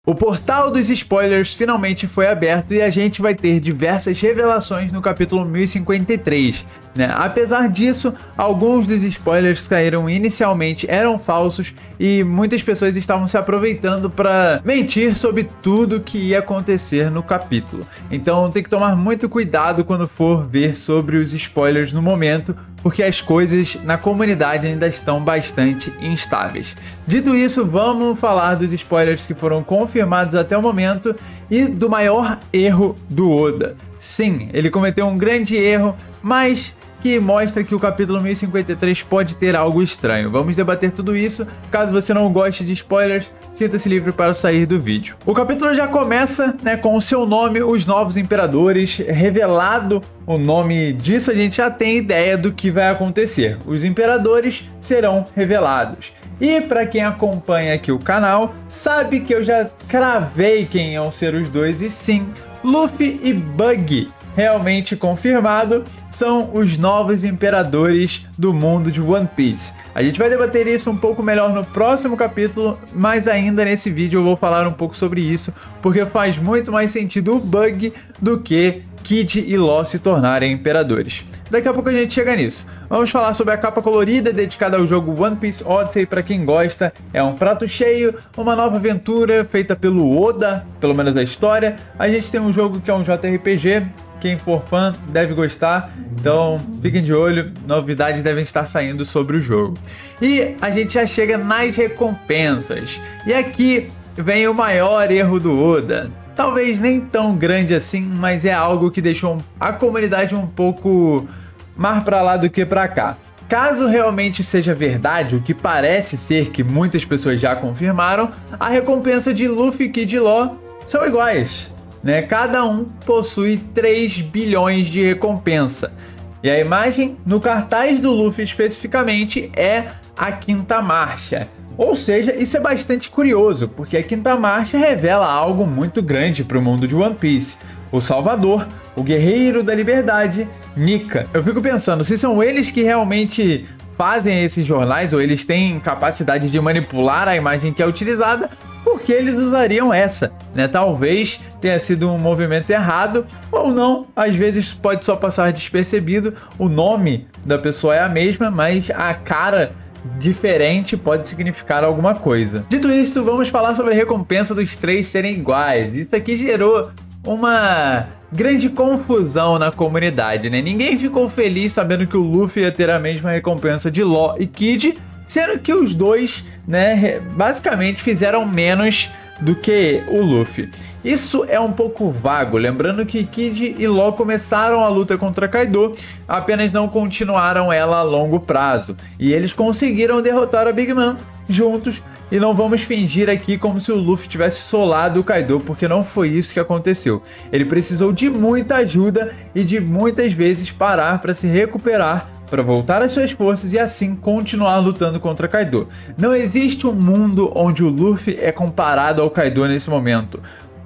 O portal dos spoilers finalmente foi aberto e a gente vai ter diversas revelações no capítulo 1053, né? Apesar disso, alguns dos spoilers que caíram inicialmente eram falsos e muitas pessoas estavam se aproveitando para mentir sobre tudo que ia acontecer no capítulo. Então tem que tomar muito cuidado quando for ver sobre os spoilers no momento, porque as coisas na comunidade ainda estão bastante instáveis. Dito isso, vamos falar dos spoilers que foram confirmados até o momento e do maior erro do Oda. Sim, ele cometeu um grande erro, mas que mostra que o capítulo 1053 pode ter algo estranho. Vamos debater tudo isso. Caso você não goste de spoilers, sinta-se livre para sair do vídeo. O capítulo já começa, né, com o seu nome, os novos imperadores. Revelado o nome disso, a gente já tem ideia do que vai acontecer. Os imperadores serão revelados. E para quem acompanha aqui o canal, sabe que eu já cravei quem iam ser os dois, e sim, Luffy e Buggy. Realmente confirmado, são os novos imperadores do mundo de One Piece. A gente vai debater isso um pouco melhor no próximo capítulo, mas ainda nesse vídeo eu vou falar um pouco sobre isso, porque faz muito mais sentido o Buggy do que Kid e Law se tornarem imperadores. Daqui a pouco a gente chega nisso. Vamos falar sobre a capa colorida dedicada ao jogo One Piece Odyssey. Para quem gosta, é um prato cheio, uma nova aventura feita pelo Oda, pelo menos a história. A gente tem um jogo que é um JRPG. Quem for fã deve gostar, então fiquem de olho, novidades devem estar saindo sobre o jogo. E a gente já chega nas recompensas. E aqui vem o maior erro do Oda. Talvez nem tão grande assim, mas é algo que deixou a comunidade um pouco mais pra lá do que pra cá. Caso realmente seja verdade, o que parece ser que muitas pessoas já confirmaram, a recompensa de Luffy e Kid Law são iguais, né? Cada um possui 3 bilhões de recompensa. E a imagem no cartaz do Luffy especificamente é a quinta marcha. Ou seja, isso é bastante curioso, porque a quinta marcha revela algo muito grande para o mundo de One Piece. O Salvador, o guerreiro da liberdade, Nika. Eu fico pensando, se são eles que realmente fazem esses jornais, ou eles têm capacidade de manipular a imagem que é utilizada, por que eles usariam essa, né? Talvez tenha sido um movimento errado, ou não, às vezes pode só passar despercebido. O nome da pessoa é a mesma, mas a cara diferente pode significar alguma coisa. Dito isto, vamos falar sobre a recompensa dos 3 serem iguais. Isso aqui gerou uma grande confusão na comunidade, né? Ninguém ficou feliz sabendo que o Luffy ia ter a mesma recompensa de Law e Kid, sendo que os dois, né, basicamente fizeram menos do que o Luffy. Isso é um pouco vago, lembrando que Kid e Law começaram a luta contra Kaido, apenas não continuaram ela a longo prazo, e eles conseguiram derrotar a Big Mom juntos, e não vamos fingir aqui como se o Luffy tivesse solado o Kaido, porque não foi isso que aconteceu. Ele precisou de muita ajuda e de muitas vezes parar para se recuperar, para voltar às suas forças e assim continuar lutando contra Kaido. Não existe um mundo onde o Luffy é comparado ao Kaido nesse momento.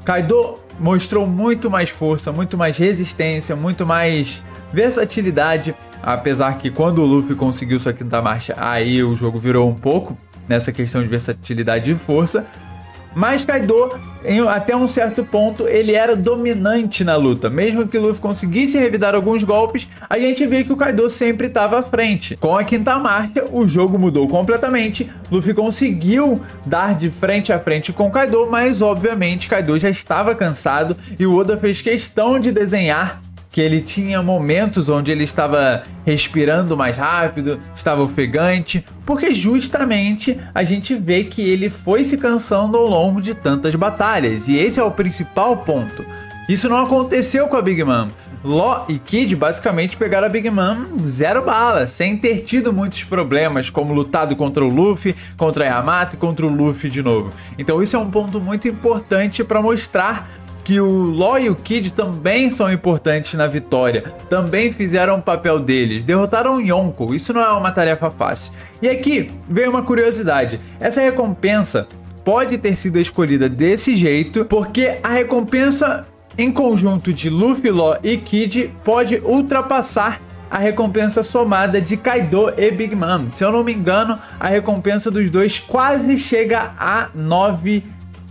Kaido mostrou muito mais força, muito mais resistência, muito mais versatilidade, apesar que quando o Luffy conseguiu sua quinta marcha, aí o jogo virou um pouco nessa questão de versatilidade e força. Mas Kaido, até um certo ponto, ele era dominante na luta. Mesmo que o Luffy conseguisse revidar alguns golpes, a gente vê que o Kaido sempre estava à frente. Com a quinta marcha, o jogo mudou completamente. Luffy conseguiu dar de frente a frente com Kaido, mas obviamente Kaido já estava cansado e o Oda fez questão de desenhar que ele tinha momentos onde ele estava respirando mais rápido, estava ofegante, porque justamente a gente vê que ele foi se cansando ao longo de tantas batalhas, e esse é o principal ponto. Isso não aconteceu com a Big Mom. Law e Kid basicamente pegaram a Big Mom zero bala, sem ter tido muitos problemas, como lutado contra o Luffy, contra a Yamato e contra o Luffy de novo. Então isso é um ponto muito importante para mostrar que o Law e o Kid também são importantes na vitória, também fizeram o papel deles, derrotaram o Yonko, isso não é uma tarefa fácil. E aqui vem uma curiosidade, essa recompensa pode ter sido escolhida desse jeito, porque a recompensa em conjunto de Luffy, Law e Kid pode ultrapassar a recompensa somada de Kaido e Big Mom. Se eu não me engano, a recompensa dos dois quase chega a 9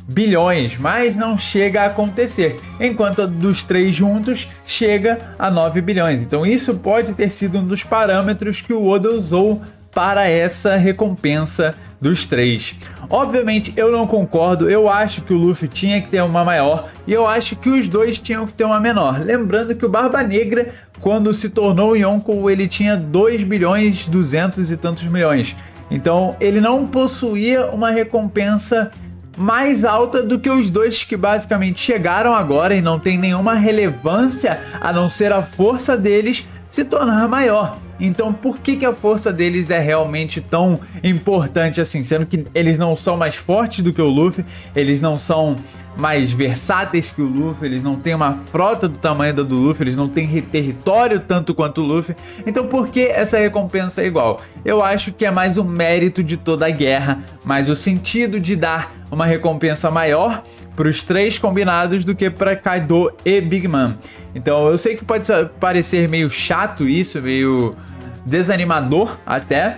bilhões, mas não chega a acontecer, enquanto a dos 3 juntos chega a 9 bilhões. Então isso pode ter sido um dos parâmetros que o Oda usou para essa recompensa dos 3. Obviamente eu não concordo, eu acho que o Luffy tinha que ter uma maior e eu acho que os dois tinham que ter uma menor. Lembrando que o Barba Negra, quando se tornou Yonkou, ele tinha 2 bilhões 200 e tantos milhões. Então ele não possuía uma recompensa mais alta do que os dois que basicamente chegaram agora e não tem nenhuma relevância a não ser a força deles se tornar maior. Então por que a força deles é realmente tão importante assim? Sendo que eles não são mais fortes do que o Luffy, eles não são mais versáteis que o Luffy, eles não têm uma frota do tamanho da do Luffy, eles não têm território tanto quanto o Luffy. Então por que essa recompensa é igual? Eu acho que é mais o mérito de toda a guerra, mais o sentido de dar uma recompensa maior para os 3 combinados do que para Kaido e Big Mom. Então eu sei que pode parecer meio chato isso, meio desanimador até,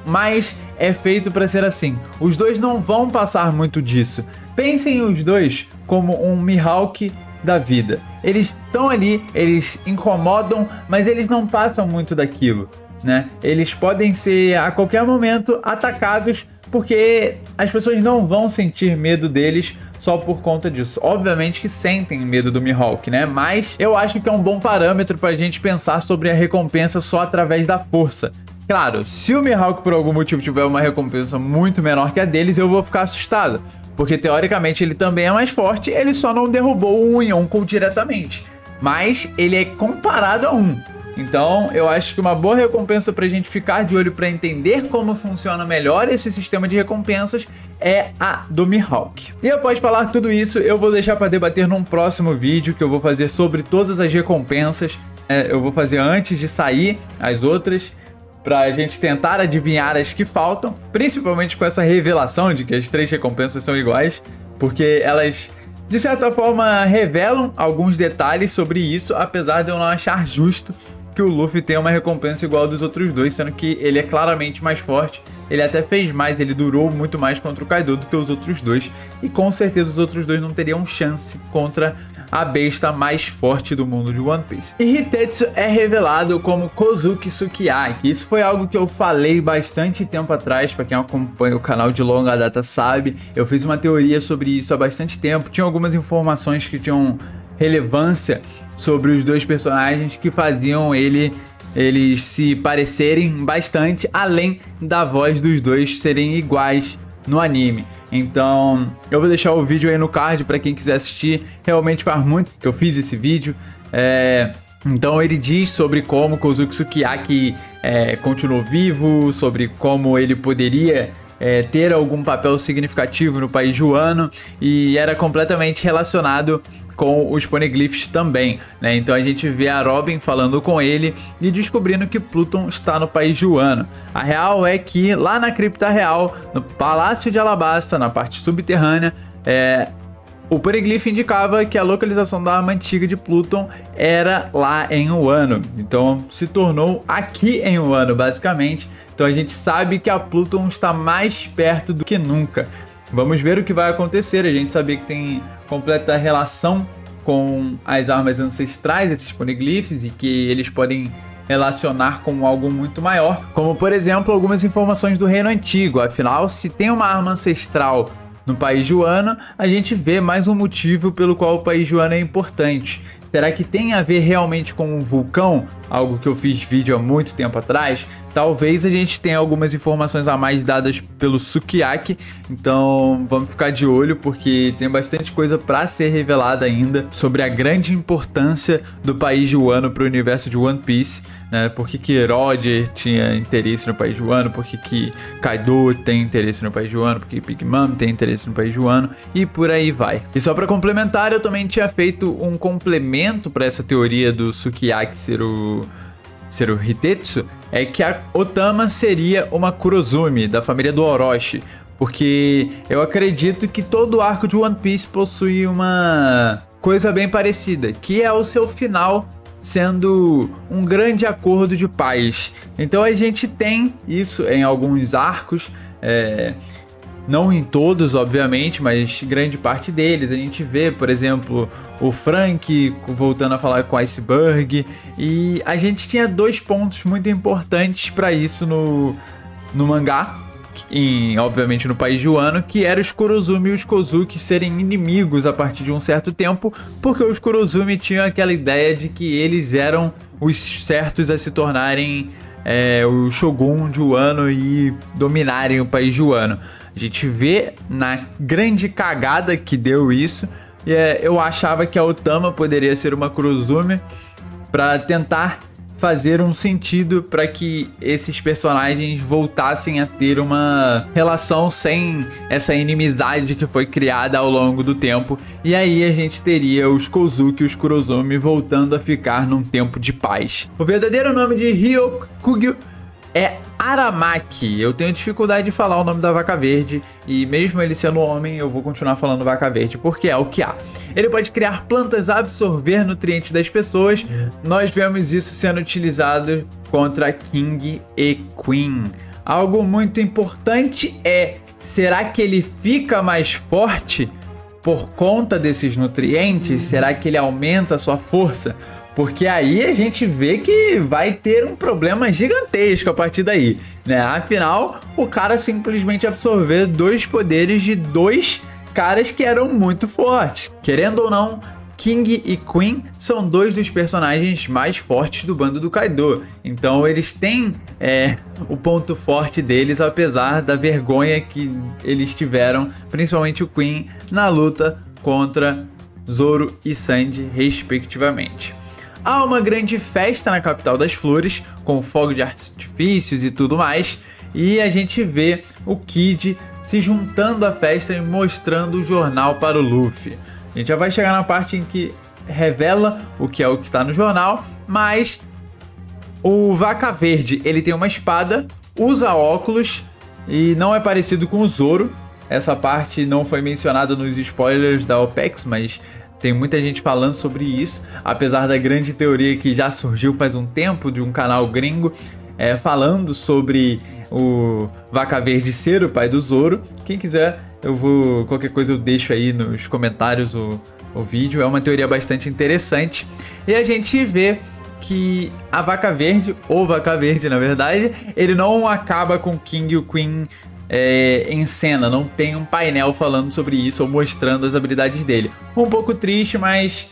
mas é feito para ser assim. Os dois não vão passar muito disso. Pensem os dois como um Mihawk da vida. Eles estão ali, eles incomodam, mas eles não passam muito daquilo, né? Eles podem ser a qualquer momento atacados porque as pessoas não vão sentir medo deles só por conta disso. Obviamente que sentem medo do Mihawk, né? Mas eu acho que é um bom parâmetro pra gente pensar sobre a recompensa só através da força. Claro, se o Mihawk por algum motivo tiver uma recompensa muito menor que a deles, eu vou ficar assustado. Porque teoricamente ele também é mais forte, ele só não derrubou um Yonkou diretamente. Mas ele é comparado a um. Então eu acho que uma boa recompensa pra gente ficar de olho pra entender como funciona melhor esse sistema de recompensas é a do Mihawk. E após falar tudo isso, eu vou deixar pra debater num próximo vídeo que eu vou fazer sobre todas as recompensas. Eu vou fazer antes de sair as outras, pra gente tentar adivinhar as que faltam, principalmente com essa revelação de que as 3 recompensas são iguais, porque elas de certa forma revelam alguns detalhes sobre isso, apesar de eu não achar justo que o Luffy tenha uma recompensa igual a dos outros dois, sendo que ele é claramente mais forte, ele até fez mais, ele durou muito mais contra o Kaido do que os outros dois, e com certeza os outros dois não teriam chance contra a besta mais forte do mundo de One Piece. E Hitetsu é revelado como Kozuki Sukiyaki. Isso foi algo que eu falei bastante tempo atrás, para quem acompanha o canal de longa data sabe, eu fiz uma teoria sobre isso há bastante tempo, tinha algumas informações que tinham relevância sobre os dois personagens que faziam eles se parecerem bastante, além da voz dos dois serem iguais no anime. Então eu vou deixar o vídeo aí no card para quem quiser assistir. Realmente faz muito que eu fiz esse vídeo. Então ele diz sobre como Kozuki Sukiyaki continuou vivo, sobre como ele poderia ter algum papel significativo no país Wano, e era completamente relacionado com os poneglyphs também, né? Então a gente vê a Robin falando com ele e descobrindo que Pluton está no país Wano. A real é que lá na cripta real, no Palácio de Alabasta, na parte subterrânea, o poneglyph indicava que a localização da arma antiga de Pluton era lá em Wano. Então se tornou aqui em Wano, basicamente. Então a gente sabe que a Pluton está mais perto do que nunca. Vamos ver o que vai acontecer. A gente sabia que tem completa relação com as armas ancestrais desses poneglyphs e que eles podem relacionar com algo muito maior, como por exemplo algumas informações do Reino Antigo. Afinal, se tem uma arma ancestral no país Wano, a gente vê mais um motivo pelo qual o país Wano é importante. Será que tem a ver realmente com um vulcão? Algo que eu fiz vídeo há muito tempo atrás. Talvez a gente tenha algumas informações a mais dadas pelo Sukiyaki. Então vamos ficar de olho, porque tem bastante coisa para ser revelada ainda sobre a grande importância do país de Wano para o universo de One Piece, né? Por que Roger tinha interesse no país de Wano, por que Kaido tem interesse no país de Wano, por que Big Mom tem interesse no país de Wano, e por aí vai. E só para complementar, eu também tinha feito um complemento para essa teoria do Sukiyaki ser o Hitetsu, é que a Otama seria uma Kurozumi, da família do Orochi, porque eu acredito que todo o arco de One Piece possui uma coisa bem parecida, que é o seu final sendo um grande acordo de paz. Então a gente tem isso em alguns arcos, Não em todos, obviamente, mas grande parte deles. A gente vê, por exemplo, o Frank voltando a falar com o Iceberg. E a gente tinha 2 pontos muito importantes para isso no mangá. Obviamente no país de Wano, que era os Kurozumi e os Kozuki serem inimigos a partir de um certo tempo, porque os Kurozumi tinham aquela ideia de que eles eram os certos a se tornarem o Shogun de Wano e dominarem o país de Wano. A gente vê na grande cagada que deu isso, e eu achava que a Otama poderia ser uma Kurozumi para tentar fazer um sentido para que esses personagens voltassem a ter uma relação sem essa inimizade que foi criada ao longo do tempo, e aí a gente teria os Kozuki e os Kurozumi voltando a ficar num tempo de paz. O verdadeiro nome de Ryokugyu é Aramaki. Eu tenho dificuldade de falar o nome da vaca verde, e mesmo ele sendo homem, eu vou continuar falando vaca verde, porque é o que há. Ele pode criar plantas, absorver nutrientes das pessoas. Nós vemos isso sendo utilizado contra King e Queen. Algo muito importante é, será que ele fica mais forte por conta desses nutrientes? Será que ele aumenta a sua força? Porque aí a gente vê que vai ter um problema gigantesco a partir daí, né? Afinal, o cara simplesmente absorveu 2 poderes de 2 caras que eram muito fortes. Querendo ou não, King e Queen são 2 dos personagens mais fortes do bando do Kaido. Então eles têm o ponto forte deles, apesar da vergonha que eles tiveram, principalmente o Queen, na luta contra Zoro e Sandy, respectivamente. Há uma grande festa na capital das flores, com fogo de artifícios e tudo mais, e a gente vê o Kid se juntando à festa e mostrando o jornal para o Luffy. A gente já vai chegar na parte em que revela o que está no jornal, mas o Vaca Verde, ele tem uma espada, usa óculos e não é parecido com o Zoro. Essa parte não foi mencionada nos spoilers da OPEX, mas tem muita gente falando sobre isso, apesar da grande teoria que já surgiu faz um tempo de um canal gringo falando sobre o Vaca Verde ser o pai do Zoro. Quem quiser, qualquer coisa eu deixo aí nos comentários o vídeo. É uma teoria bastante interessante. E a gente vê que a Vaca Verde, ou Vaca Verde na verdade, ele não acaba com King e o Queen em cena, não tem um painel falando sobre isso ou mostrando as habilidades dele. Um pouco triste, mas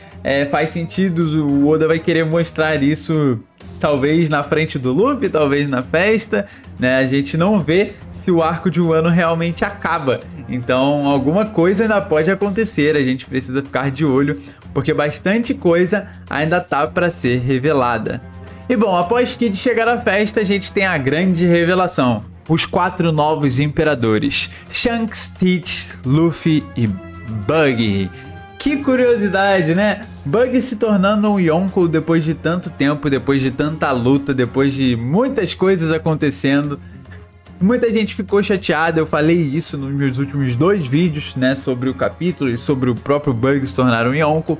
faz sentido. O Oda vai querer mostrar isso talvez na frente do Luffy, talvez na festa, né? A gente não vê se o arco de Wano realmente acaba, então alguma coisa ainda pode acontecer. A gente precisa ficar de olho, porque bastante coisa ainda tá para ser revelada. E bom, após Kid chegar à festa, a gente tem a grande revelação: os 4 novos imperadores, Shanks, Stitch, Luffy e Buggy. Que curiosidade, né? Buggy se tornando um Yonkou depois de tanto tempo, depois de tanta luta, depois de muitas coisas acontecendo. Muita gente ficou chateada, eu falei isso nos meus últimos 2 vídeos, né, sobre o capítulo e sobre o próprio Buggy se tornar um Yonkou.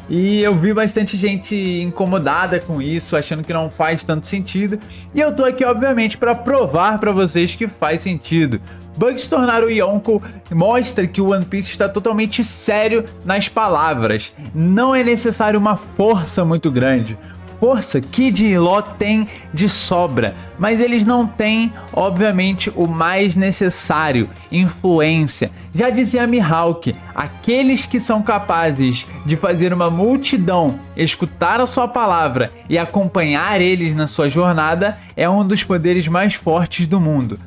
E eu vi bastante gente incomodada com isso, achando que não faz tanto sentido. E eu tô aqui, obviamente, para provar para vocês que faz sentido. Buggy se tornar o Yonkou mostra que o One Piece está totalmente sério nas palavras. Não é necessário uma força muito grande. Força Kid e Law têm de sobra, mas eles não têm, obviamente, o mais necessário: influência. Já dizia Mihawk, aqueles que são capazes de fazer uma multidão escutar a sua palavra e acompanhar eles na sua jornada é um dos poderes mais fortes do mundo.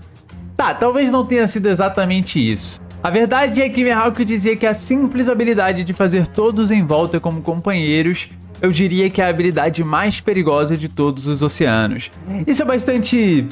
Tá, talvez não tenha sido exatamente isso. A verdade é que Mihawk dizia que a simples habilidade de fazer todos em volta como companheiros, eu diria que é a habilidade mais perigosa de todos os oceanos. Isso é bastante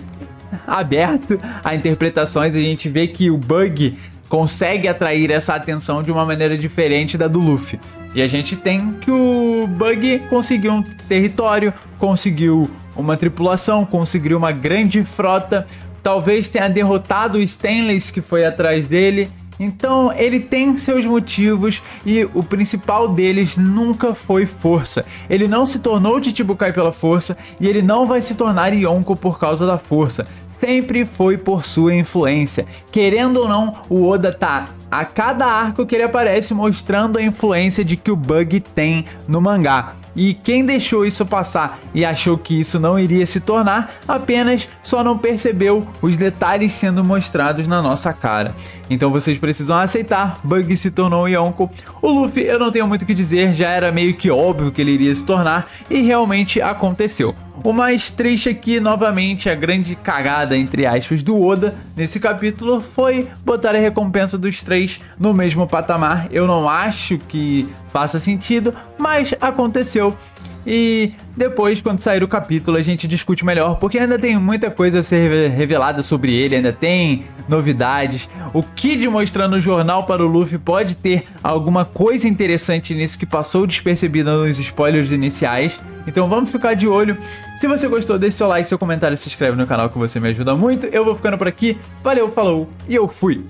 aberto a interpretações. A gente vê que o Buggy consegue atrair essa atenção de uma maneira diferente da do Luffy. E a gente tem que o Buggy conseguiu um território, conseguiu uma tripulação, conseguiu uma grande frota, talvez tenha derrotado o Stainless que foi atrás dele. Então ele tem seus motivos e o principal deles nunca foi força. Ele não se tornou Chichibukai pela força e ele não vai se tornar Yonkou por causa da força. sempre foi por sua influência. Querendo ou não, o Oda tá a cada arco que ele aparece mostrando a influência de que o Bug tem no mangá. E quem deixou isso passar e achou que isso não iria se tornar, apenas só não percebeu os detalhes sendo mostrados na nossa cara. Então vocês precisam aceitar, Bug se tornou um Yonko. O Luffy, eu não tenho muito o que dizer, já era meio que óbvio que ele iria se tornar e realmente aconteceu. O mais triste aqui, novamente, a grande cagada, entre aspas, do Oda nesse capítulo foi botar a recompensa dos 3 no mesmo patamar. Eu não acho que faça sentido, mas aconteceu. E depois, quando sair o capítulo, a gente discute melhor, porque ainda tem muita coisa a ser revelada sobre ele, ainda tem novidades. O Kid mostrando o jornal para o Luffy pode ter alguma coisa interessante nisso que passou despercebida nos spoilers iniciais. Então vamos ficar de olho. Se você gostou, deixe seu like, seu comentário, se inscreve no canal que você me ajuda muito. Eu vou ficando por aqui. Valeu, falou e eu fui!